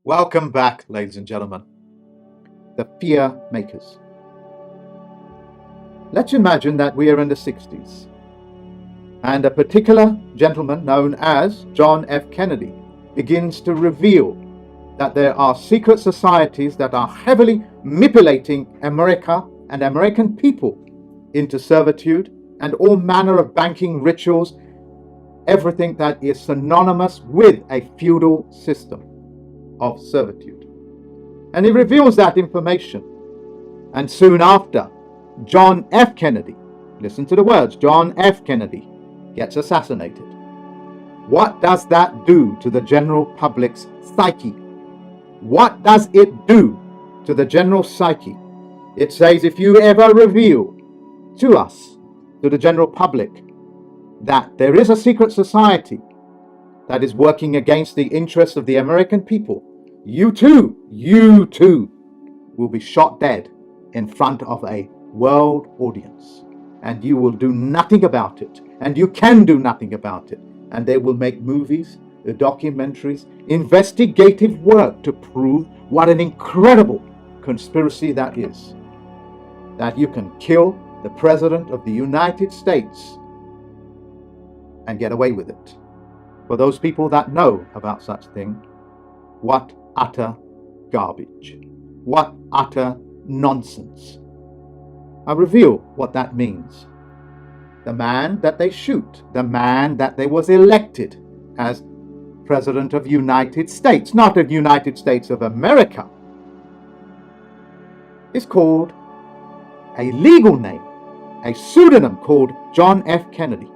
Welcome back, ladies and gentlemen, the fear makers. Let's imagine that we are in the 60s, and a particular gentleman known as John F. Kennedy begins to reveal that there are secret societies that are heavily manipulating America and American people into servitude and all manner of banking rituals, everything that is synonymous with a feudal system of servitude. And he reveals that information. And soon after, John F. Kennedy, listen to the words, John F. Kennedy gets assassinated. What does that do to the general public's psyche? What does it do to the general psyche? It says, if you ever reveal to us, to the general public, that there is a secret society that is working against the interests of the American people, you too will be shot dead in front of a world audience. And you will do nothing about it. And you can do nothing about it. And they will make movies, documentaries, investigative work to prove what an incredible conspiracy that is. That you can kill the President of the United States and get away with it. For those people that know about such thing, what utter garbage. What utter nonsense. I reveal what that means. The man that they shoot, the man that they was elected as President of United States, not of United States of America, is called a legal name, a pseudonym called John F. Kennedy.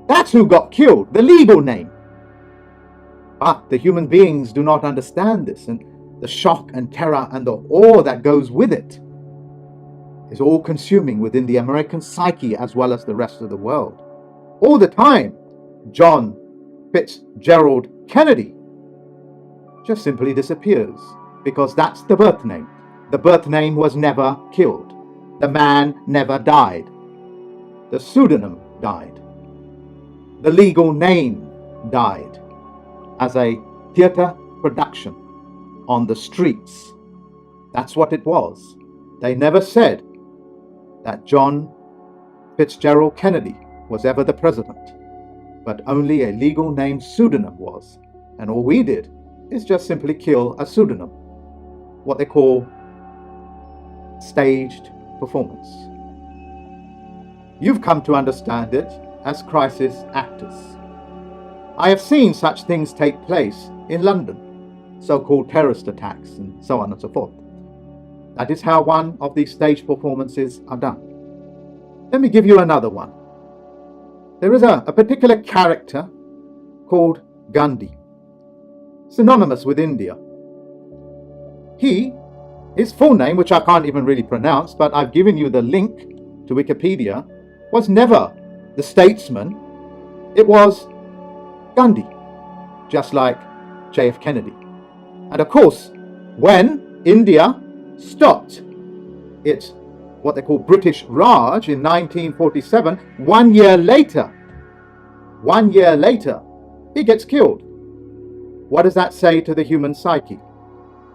That's who got killed, the legal name. But the human beings do not understand this, and the shock and terror and the awe that goes with it is all consuming within the American psyche as well as the rest of the world. All the time, John Fitzgerald Kennedy just simply disappears because that's the birth name. The birth name was never killed. The man never died. The pseudonym died. The legal name died as a theater production on the streets. That's what it was. They never said that John Fitzgerald Kennedy was ever the president, but only a legal name pseudonym was. And all we did is just simply kill a pseudonym, what they call staged performance. You've come to understand it as crisis actors. I have seen such things take place in London, so-called terrorist attacks and so on and so forth. That is how one of these stage performances are done. Let me give you another one. There is a particular character called GHANDI, synonymous with India. His full name, which I can't even really pronounce, but I've given you the link to Wikipedia, was never the statesman. It was Gandhi, just like J.F. Kennedy. And of course, when India stopped its what they call British Raj in 1947, 1 year later, he gets killed. What does that say to the human psyche?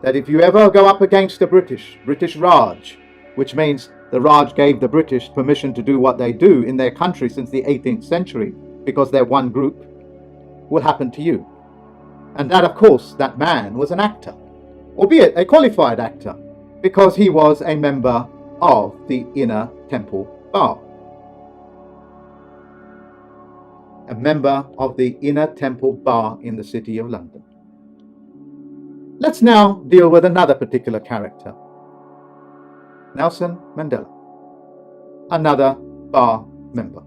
That if you ever go up against the British Raj, which means the Raj gave the British permission to do what they do in their country since the 18th century, because they're one group, will happen to you. And that, of course, that man was an actor, albeit a qualified actor, because he was a member of the Inner Temple Bar. A member of the Inner Temple Bar in the City of London. Let's now deal with another particular character. Nelson Mandela, another bar member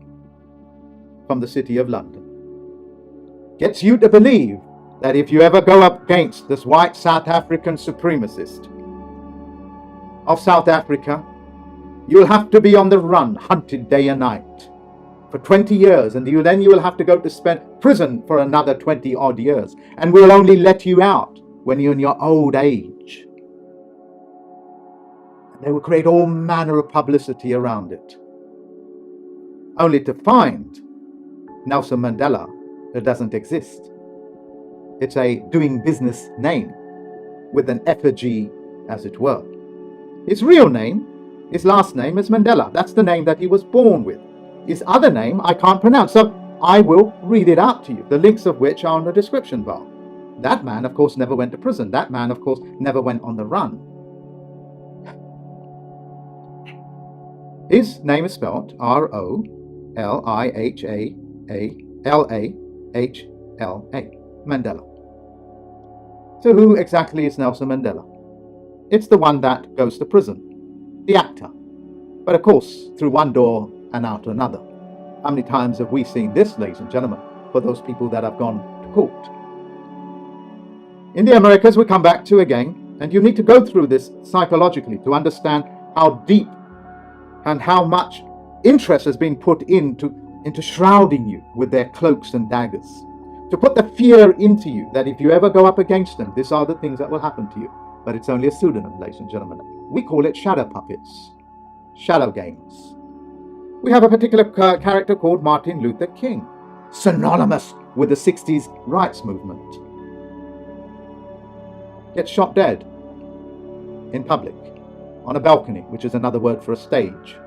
from the City of London. Gets you to believe that if you ever go up against this white South African supremacist of South Africa, you'll have to be on the run, hunted day and night for 20 years, and then you will have to go to spend prison for another 20 odd years, and we'll only let you out when you're in your old age. They will create all manner of publicity around it, only to find Nelson Mandela that doesn't exist. It's a doing business name with an effigy, as it were. His real name, his last name is Mandela. That's the name that he was born with. His other name I can't pronounce, so I will read it out to you, the links of which are in the description bar. That man, of course, never went to prison. That man, of course, never went on the run. His name is spelled R-O-L-I-H-A-L-A-H-L-A, Mandela. So who exactly is Nelson Mandela? It's the one that goes to prison, the actor. But of course, through one door and out another. How many times have we seen this, ladies and gentlemen, for those people that have gone to court? In the Americas, we come back to again, and you need to go through this psychologically to understand how deep and how much interest has been put into shrouding you with their cloaks and daggers, to put the fear into you that if you ever go up against them, these are the things that will happen to you. But it's only a pseudonym, ladies and gentlemen. We call it shadow puppets, shadow games. We have a particular character called Martin Luther King, synonymous with the 60s rights movement. Gets shot dead in public, on a balcony, which is another word for a stage.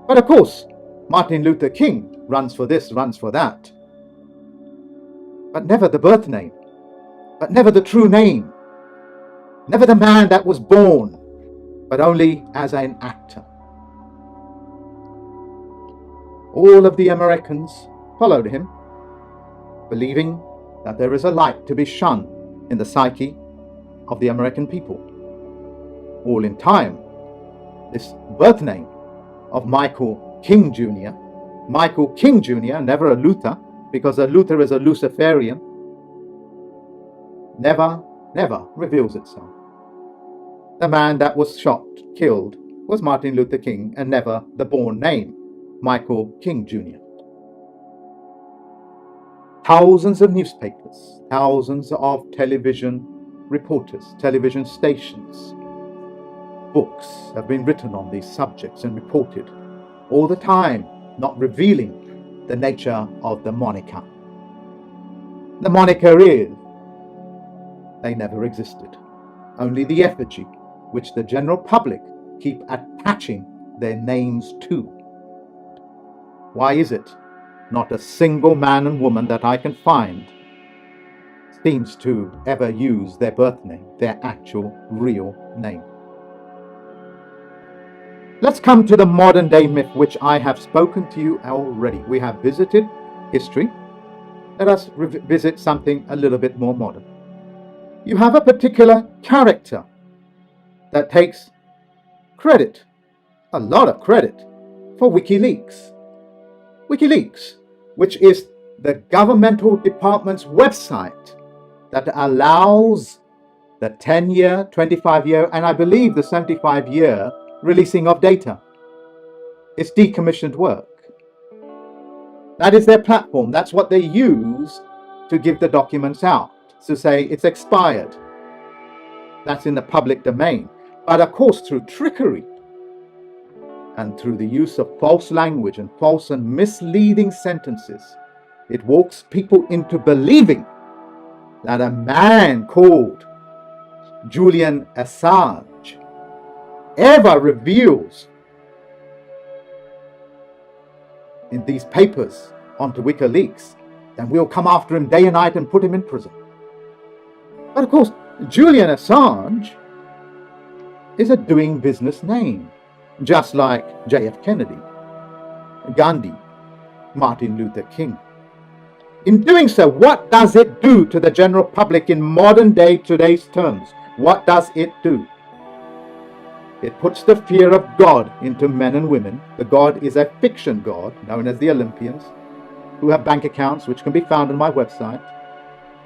But of course, Martin Luther King runs for this, runs for that. But never the birth name, but never the true name, never the man that was born, but only as an actor. All of the Americans followed him, believing that there is a light to be shone in the psyche of the American people. All in time, this birth name of Michael King Jr., never a Luther, because a Luther is a Luciferian, never reveals itself. The man that was shot, killed, was Martin Luther King, and never the born name, Michael King Jr. Thousands of newspapers, thousands of television reporters, television stations, books have been written on these subjects and reported, all the time not revealing the nature of the moniker. The moniker is, they never existed. Only the effigy, which the general public keep attaching their names to. Why is it not a single man and woman that I can find seems to ever use their birth name, their actual real name? Let's come to the modern day myth, which I have spoken to you already. We have visited history. Let us visit something a little bit more modern. You have a particular character that takes credit, a lot of credit, for WikiLeaks. WikiLeaks, which is the governmental department's website that allows the 10-year, 25-year, and I believe the 75-year releasing of data. It's decommissioned work. That is their platform. That's what they use to give the documents out, to say it's expired. That's in the public domain. But of course, through trickery and through the use of false language and false and misleading sentences, it walks people into believing that a man called Julian Assange ever reveals in these papers onto WikiLeaks, then we'll come after him day and night and put him in prison. But of course, Julian Assange is a doing business name, just like J.F. Kennedy, Gandhi, Martin Luther King. In doing so, what does it do to the general public in modern day, today's terms? What does it do? It puts the fear of God into men and women. The God is a fiction God, known as the Olympians, who have bank accounts which can be found on my website.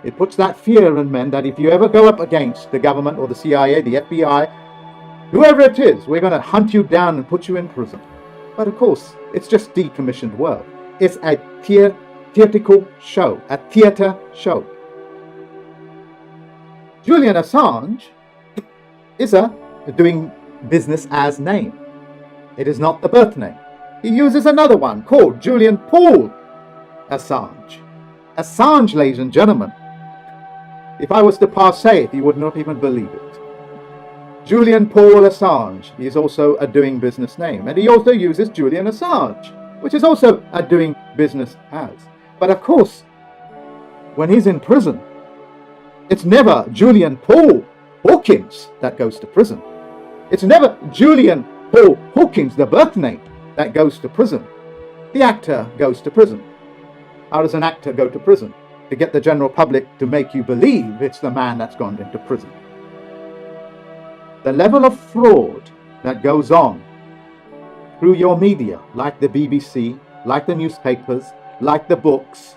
It puts that fear in men that if you ever go up against the government or the CIA, the FBI, whoever it is, we're going to hunt you down and put you in prison. But of course, it's just decommissioned work. It's a theatrical show, a theater show. Julian Assange is a doing business as name. It is not the birth name. He uses another one called Julian Paul Assange. Assange, ladies and gentlemen, If I was to say it, you would not even believe it. Julian Paul Assange is also a doing business name, and he also uses Julian Assange, which is also a doing business as. But of course, when he's in prison, it's never Julian Paul Hawkins that goes to prison. It's never Julian Paul Hawkins, the birth name, that goes to prison. The actor goes to prison. How does an actor go to prison? To get the general public to make you believe it's the man that's gone into prison. The level of fraud that goes on through your media, like the BBC, like the newspapers, like the books,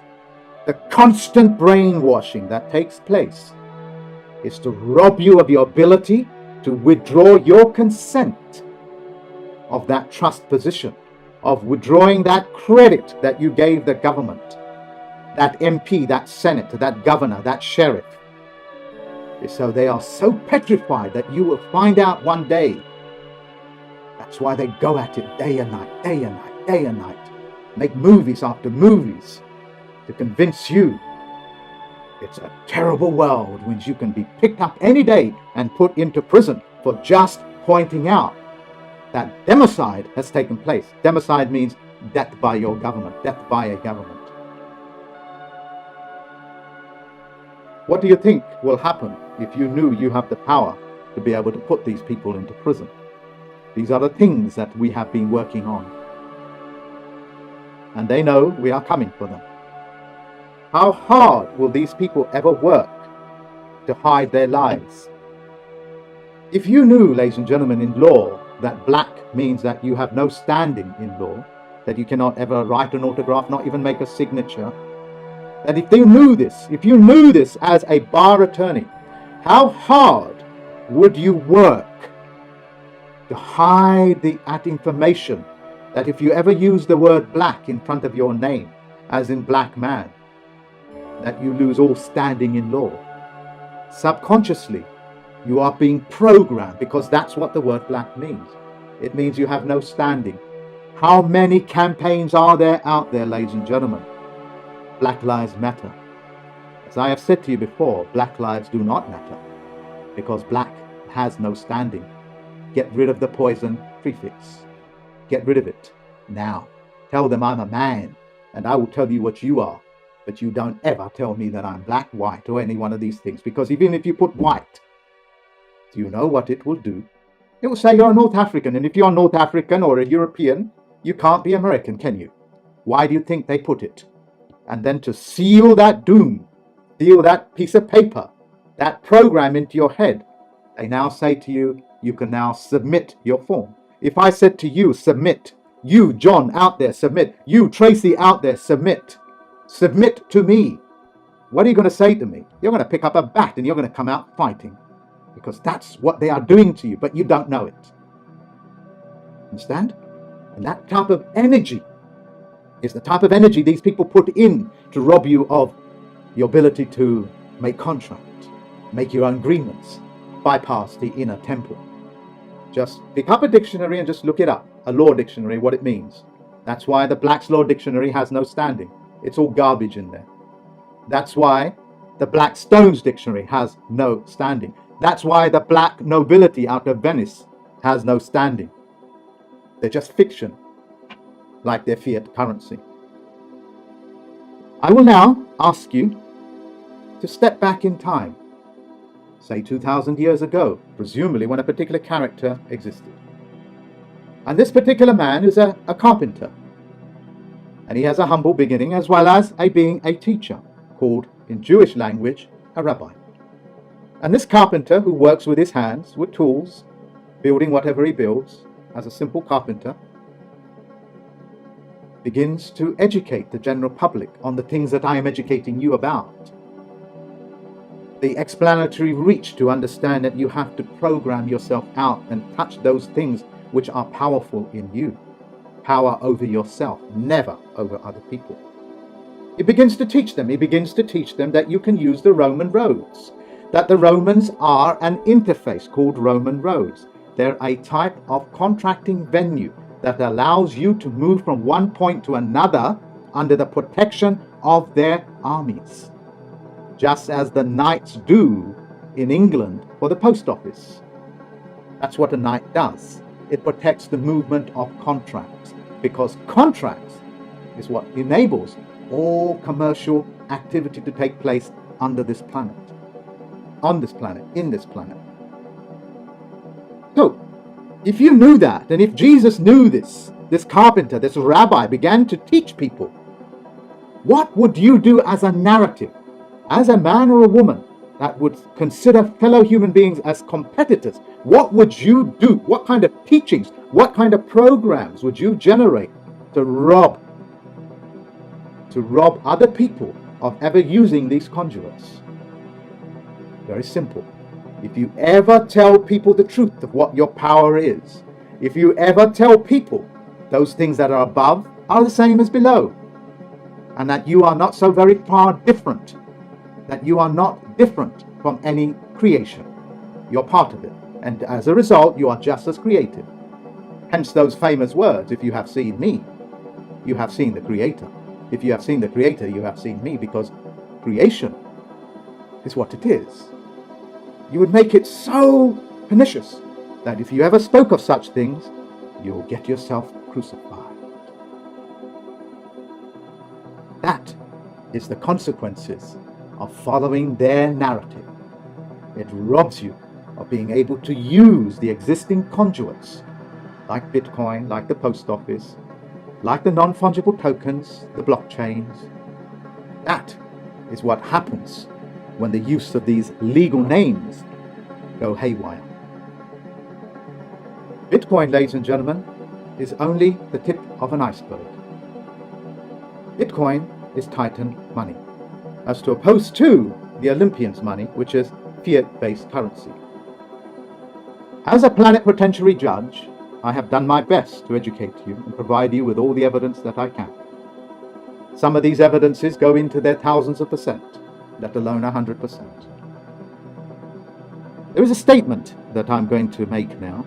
the constant brainwashing that takes place is to rob you of your ability to withdraw your consent of that trust position, of withdrawing that credit that you gave the government, that MP, that senator, that governor, that sheriff. So they are so petrified that you will find out one day. That's why they go at it day and night, day and night, day and night. Make movies after movies to convince you it's a terrible world when you can be picked up any day and put into prison for just pointing out that democide has taken place. Democide means death by your government, death by a government. What do you think will happen if you knew you have the power to be able to put these people into prison? These are the things that we have been working on. And they know we are coming for them. How hard will these people ever work to hide their lies? If you knew, ladies and gentlemen, in law, that black means that you have no standing in law, that you cannot ever write an autograph, not even make a signature, that if you knew this as a bar attorney, how hard would you work to hide that information, that if you ever use the word black in front of your name, as in black man, that you lose all standing in law? Subconsciously, you are being programmed, because that's what the word black means. It means you have no standing. How many campaigns are there out there, ladies and gentlemen? Black lives matter. As I have said to you before, black lives do not matter, because black has no standing. Get rid of the poison prefix. Get rid of it now. Tell them I'm a man, and I will tell you what you are. But you don't ever tell me that I'm black, white, or any one of these things, because even if you put white, do you know what it will do? It will say you're a North African, and if you're North African or a European, you can't be American, can you? Why do you think they put it? And then to seal that doom, seal that piece of paper, that program into your head, they now say to you, you can now submit your form. If I said to you, submit, you, John, out there, submit, you, Tracy, out there, submit to me, what are you going to say to me? You're going to pick up a bat and you're going to come out fighting, because that's what they are doing to you, but you don't know it. Understand? And that type of energy is the type of energy these people put in to rob you of your ability to make contracts, make your own agreements, bypass the inner temple. Just pick up a dictionary and just look it up, a law dictionary, what it means. That's why the Black's Law Dictionary has no standing. It's all garbage in there. That's why the Blackstone's Dictionary has no standing. That's why the black nobility out of Venice has no standing. They're just fiction, like their fiat currency. I will now ask you to step back in time, say 2,000 years ago, presumably when a particular character existed. And this particular man is a carpenter. And he has a humble beginning, as well as being a teacher, called, in Jewish language, a rabbi. And this carpenter, who works with his hands, with tools, building whatever he builds, as a simple carpenter, begins to educate the general public on the things that I am educating you about. The explanatory reach to understand that you have to program yourself out and touch those things which are powerful in you. Power over yourself, never over other people. He begins to teach them that you can use the Roman roads, that the Romans are an interface called Roman roads. They're a type of contracting venue that allows you to move from one point to another under the protection of their armies. just as the knights do in England for the post office. That's what a knight does. It protects the movement of contracts, because contracts is what enables all commercial activity to take place under this planet, on this planet, in this planet. So, if you knew that, and if Jesus knew this carpenter, this rabbi began to teach people, what would you do as a narrative, as a man or a woman that would consider fellow human beings as competitors? What would you do? What kind of teachings, what kind of programs would you generate to rob other people of ever using these conduits? Very simple. If you ever tell people the truth of what your power is, if you ever tell people those things that are above are the same as below, and that you are not so very far different, that you are not different from any creation, you're part of it, and as a result you are just as creative. Hence those famous words, if you have seen me, you have seen the Creator. If you have seen the Creator, you have seen me, because creation is what it is. You would make it so pernicious that if you ever spoke of such things, you'll get yourself crucified. That is the consequences of following their narrative. It robs you of being able to use the existing conduits, like Bitcoin, like the post office, like the non-fungible tokens, the blockchains. That is what happens when the use of these legal names go haywire. Bitcoin, ladies and gentlemen, is only the tip of an iceberg. Bitcoin is Titan money, as opposed to the Olympians' money, which is fiat-based currency. As a plenipotentiary judge, I have done my best to educate you and provide you with all the evidence that I can. Some of these evidences go into their thousands of percent, let alone 100%. There is a statement that I'm going to make now,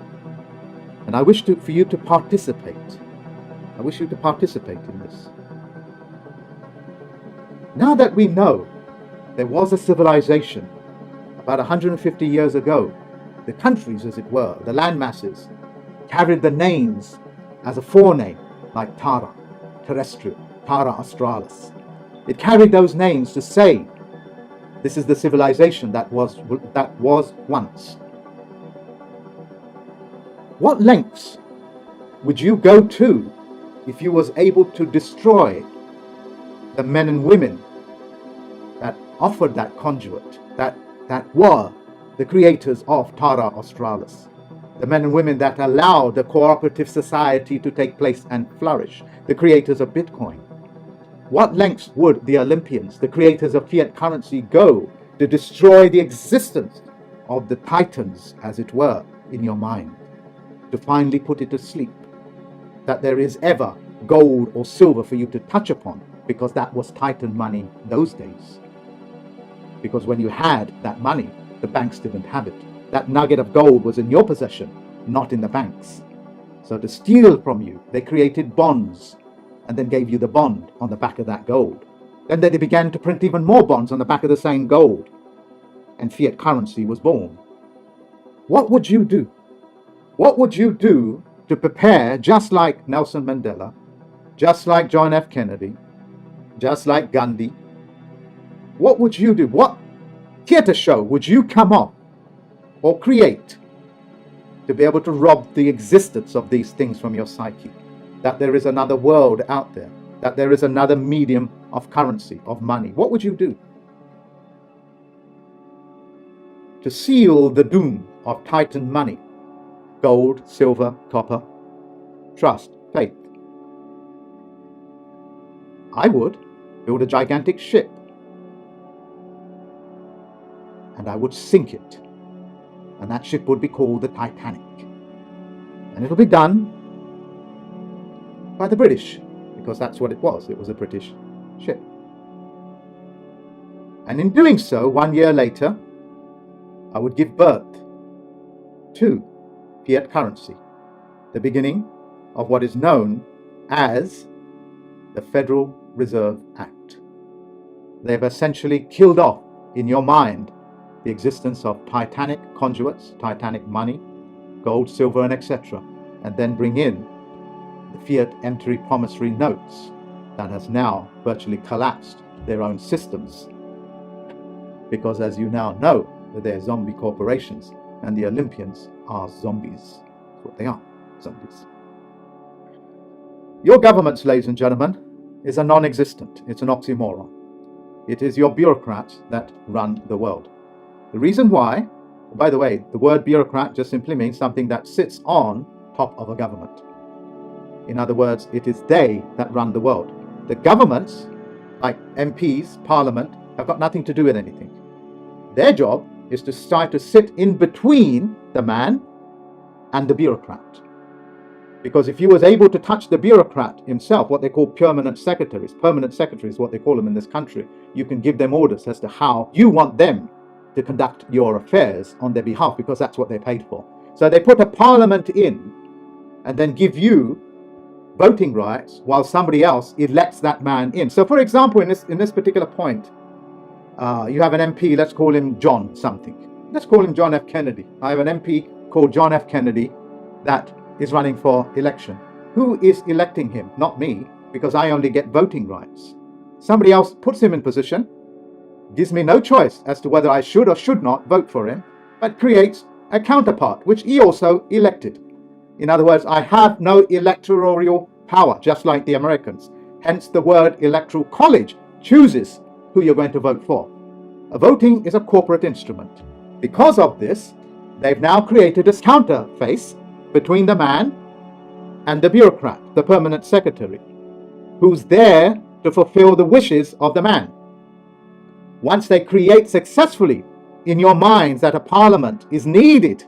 and I wish for you to participate. I wish you to participate in this. Now that we know there was a civilization about 150 years ago, the countries, as it were, the land masses, carried the names as a forename, like Tara, terrestrial, Tara australis. It carried those names to say, this is the civilization that was once. What lengths would you go to if you was able to destroy the men and women that offered that conduit, that were the creators of Tara australis, the men and women that allowed the cooperative society to take place and flourish, the creators of Bitcoin? What lengths would the Olympians, the creators of fiat currency, go to destroy the existence of the titans, as it were, in your mind, to finally put it to sleep, that there is ever gold or silver for you to touch upon, because that was Titan money those days? Because when you had that money, the banks didn't have it. That nugget of gold was in your possession, not in the banks. So to steal from you, they created bonds, and then gave you the bond on the back of that gold. Then they began to print even more bonds on the back of the same gold, and fiat currency was born. What would you do? What would you do to prepare, just like Nelson Mandela, just like John F. Kennedy, just like Gandhi? What would you do? What theater show would you come up or create to be able to rob the existence of these things from your psyche? That there is another world out there, that there is another medium of currency, of money. What would you do to seal the doom of Titan money? Gold, silver, copper, trust, faith. I would build a gigantic ship, and I would sink it, and that ship would be called the Titanic, and it'll be done by the British, because that's what it was. It was a British ship. And in doing so, 1 year later, I would give birth to fiat currency, the beginning of what is known as the Federal Reserve Act. They've essentially killed off in your mind the existence of Titanic conduits, Titanic money, gold, silver, and etc., and then bring in the fiat empty promissory notes that has now virtually collapsed their own systems. Because as you now know, that they're zombie corporations, and the Olympians are zombies. That's what they are, zombies. Your governments, ladies and gentlemen, is a non-existent. It's an oxymoron. It is your bureaucrats that run the world. The reason why, by the way, the word bureaucrat just simply means something that sits on top of a government. In other words, it is they that run the world. The governments, like MPs, Parliament, have got nothing to do with anything. Their job is to try to sit in between the man and the bureaucrat. Because if you was able to touch the bureaucrat himself, what they call permanent secretaries what they call them in this country, you can give them orders as to how you want them to conduct your affairs on their behalf, because that's what they're paid for. So they put a parliament in and then give you voting rights while somebody else elects that man in. So for example, in this particular point, you have an MP, let's call him John something. Let's call him John F. Kennedy. I have an MP called John F. Kennedy that is running for election. Who is electing him? Not me, because I only get voting rights. Somebody else puts him in position, gives me no choice as to whether I should or should not vote for him, but creates a counterpart, which he also elected. In other words, I have no electoral power, just like the Americans. Hence the word electoral college chooses who you're going to vote for. Voting is a corporate instrument. Because of this, they've now created this counterface between the man and the bureaucrat, the permanent secretary, who's there to fulfill the wishes of the man. Once they create successfully in your minds that a parliament is needed,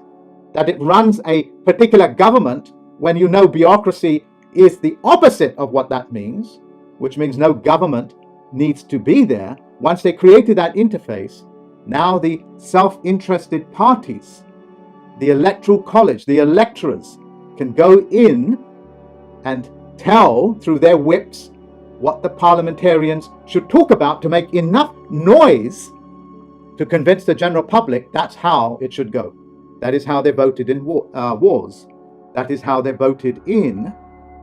that it runs a particular government, when you know bureaucracy is the opposite of what that means, which means no government needs to be there. Once they created that interface, now the self-interested parties, the electoral college, the electors, can go in and tell through their whips what the parliamentarians should talk about to make enough noise to convince the general public that's how it should go. That is how they voted in wars. That is how they voted in,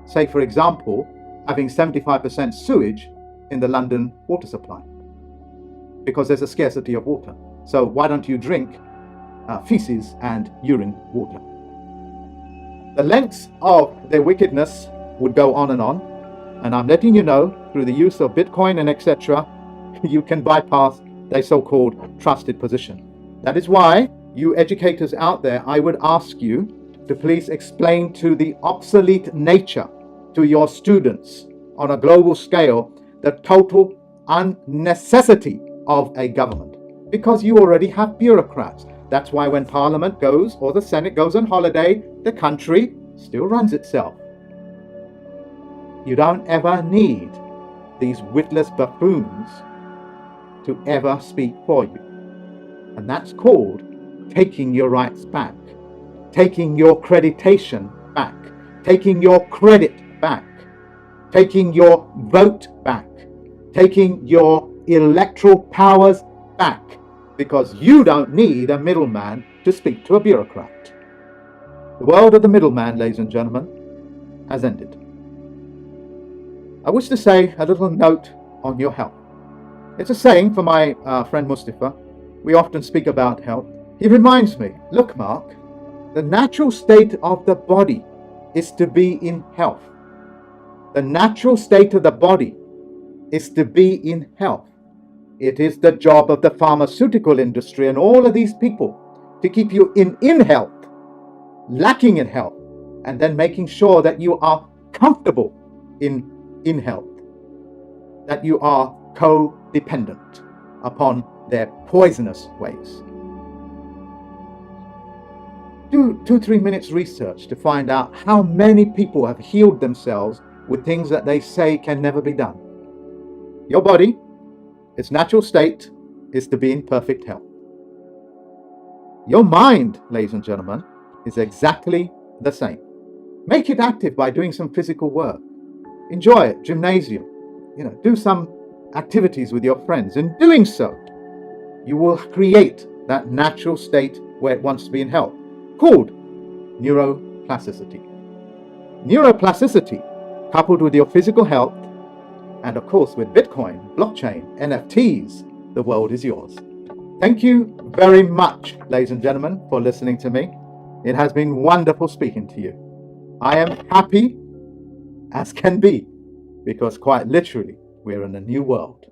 say for example, having 75% sewage in the London water supply, because there's a scarcity of water. So why don't you drink feces and urine water? The lengths of their wickedness would go on, and I'm letting you know, through the use of Bitcoin and etc., you can bypass their so-called trusted position. That is why, you educators out there, I would ask you to please explain to the obsolete nature to your students on a global scale the total unnecessity of a government, because you already have bureaucrats. That's why when Parliament goes or the Senate goes on holiday, the country still runs itself. You don't ever need these witless buffoons to ever speak for you. And that's called taking your rights back, taking your accreditation back, taking your credit back, taking your vote back, taking your electoral powers back, because you don't need a middleman to speak to a bureaucrat. The world of the middleman, ladies and gentlemen, has ended. I wish to say a little note on your health. It's a saying for my friend Mustafa. We often speak about health. He reminds me, look Mark, the natural state of the body is to be in health. The natural state of the body is to be in health. It is the job of the pharmaceutical industry and all of these people to keep you in health, lacking in health, and then making sure that you are comfortable in health, that you are codependent upon their poisonous ways. Do 2-3 minutes research to find out how many people have healed themselves with things that they say can never be done. Your body, its natural state is to be in perfect health. Your mind, ladies and gentlemen, is exactly the same. Make it active by doing some physical work. Enjoy it, gymnasium. Do some activities with your friends. In doing so, you will create that natural state where it wants to be in health, called neuroplasticity. Neuroplasticity, coupled with your physical health, and of course with Bitcoin, blockchain, NFTs, the world is yours. Thank you very much, ladies and gentlemen, for listening to me. It has been wonderful speaking to you. I am happy as can be, because quite literally, we're in a new world.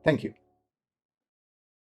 Thank you.